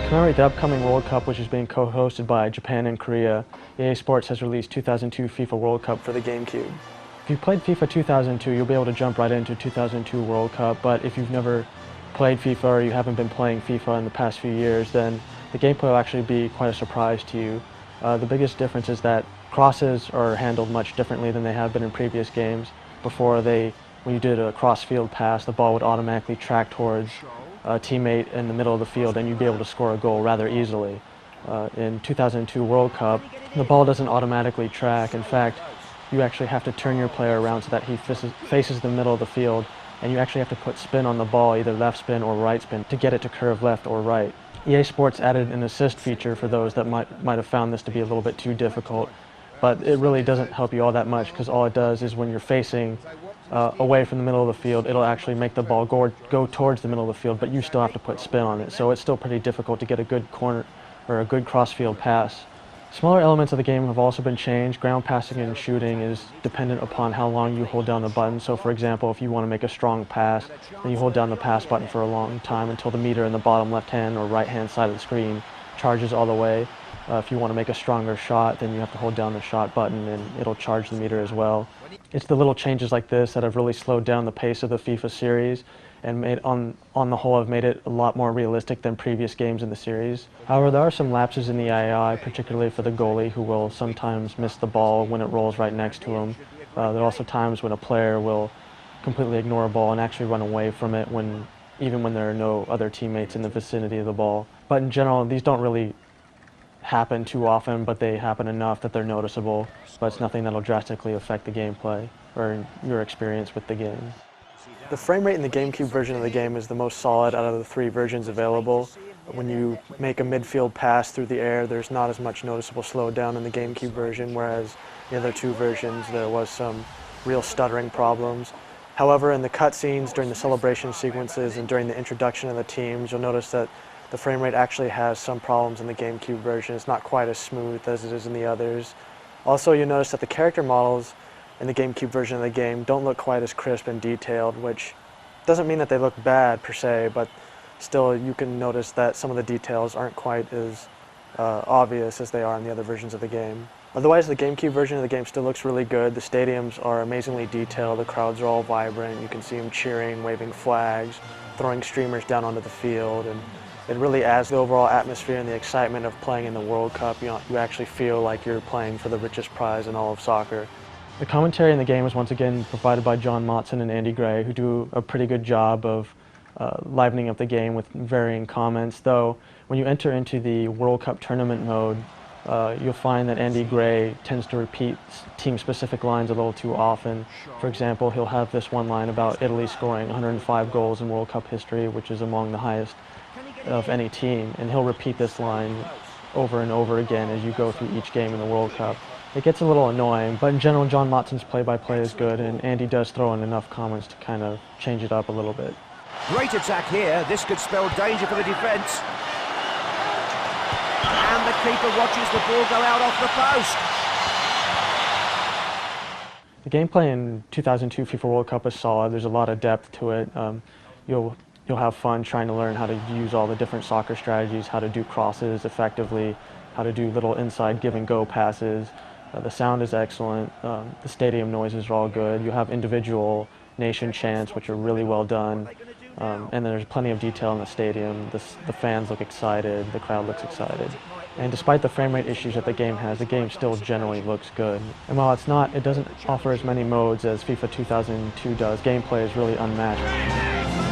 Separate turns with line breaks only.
commemorate the upcoming World Cup, which is being co-hosted by Japan and Korea, EA Sports has released 2002 FIFA World Cup for the GameCube. If you played FIFA 2002, you'll be able to jump right into 2002 World Cup, but if you've never played FIFA or you haven't been playing FIFA in the past few years, then the gameplay will actually be quite a surprise to you. The biggest difference is that crosses are handled much differently than they have been in previous games. Before, when you did a cross-field pass, the ball would automatically track towards a teammate in the middle of the field and you'd be able to score a goal rather easily. In 2002 World Cup, the ball doesn't automatically track. In fact, you actually have to turn your player around so that he faces the middle of the field, and you actually have to put spin on the ball, either left spin or right spin, to get it to curve left or right. EA Sports added an assist feature for those that might have found this to be a little bit too difficult, but it really doesn't help you all that much, because all it does is when you're facing away from the middle of the field, it'll actually make the ball go towards the middle of the field, but you still have to put spin on it, so it's still pretty difficult to get a good corner or a good cross-field pass. Smaller elements of the game have also been changed. Ground passing and shooting is dependent upon how long you hold down the button. So for example, if you want to make a strong pass, then you hold down the pass button for a long time until the meter in the bottom left-hand or right-hand side of the screen charges all the way. If you want to make a stronger shot, then you have to hold down the shot button and it'll charge the meter as well. It's the little changes like this that have really slowed down the pace of the FIFA series and on the whole have made it a lot more realistic than previous games in the series. However, there are some lapses in the AI, particularly for the goalie, who will sometimes miss the ball when it rolls right next to him. There are also times when a player will completely ignore a ball and actually run away from it even when there are no other teammates in the vicinity of the ball. But in general, these don't really happen too often, but they happen enough that they're noticeable, but it's nothing that'll drastically affect the gameplay or your experience with the game. The frame rate in the GameCube version of the game is the most solid out of the 3 versions available. When you make a midfield pass through the air, there's not as much noticeable slowdown in the GameCube version, whereas the other 2 versions there was some real stuttering problems. However, in the cutscenes, during the celebration sequences, and during the introduction of the teams, you'll notice that the frame rate actually has some problems in the GameCube version. It's not quite as smooth as it is in the others. Also, you'll notice that the character models in the GameCube version of the game don't look quite as crisp and detailed, which doesn't mean that they look bad per se, but still you can notice that some of the details aren't quite as obvious as they are in the other versions of the game. Otherwise, the GameCube version of the game still looks really good. The stadiums are amazingly detailed, the crowds are all vibrant, you can see them cheering, waving flags, throwing streamers down onto the field, and it really adds the overall atmosphere and the excitement of playing in the World Cup. You actually feel like you're playing for the richest prize in all of soccer. The commentary in the game is once again provided by John Motson and Andy Gray, who do a pretty good job of livening up the game with varying comments, though when you enter into the World Cup tournament mode, you'll find that Andy Gray tends to repeat team-specific lines a little too often. For example, he'll have this one line about Italy scoring 105 goals in World Cup history, which is among the highest of any team, and he'll repeat this line over and over again as you go through each game in the World Cup. It gets a little annoying, but in general, John Motson's play-by-play is good, and Andy does throw in enough comments to kind of change it up a little bit.
Great attack here. This could spell danger for the defence. And the keeper watches the ball go out off the post.
The gameplay in 2002 FIFA World Cup is solid. There's a lot of depth to it. You'll have fun trying to learn how to use all the different soccer strategies, how to do crosses effectively, how to do little inside give-and-go passes. The sound is excellent. The stadium noises are all good. You have individual nation chants, which are really well done. And there's plenty of detail in the stadium. The fans look excited. The crowd looks excited. And despite the frame rate issues that the game has, the game still generally looks good. And while it doesn't offer as many modes as FIFA 2002 does, gameplay is really unmatched.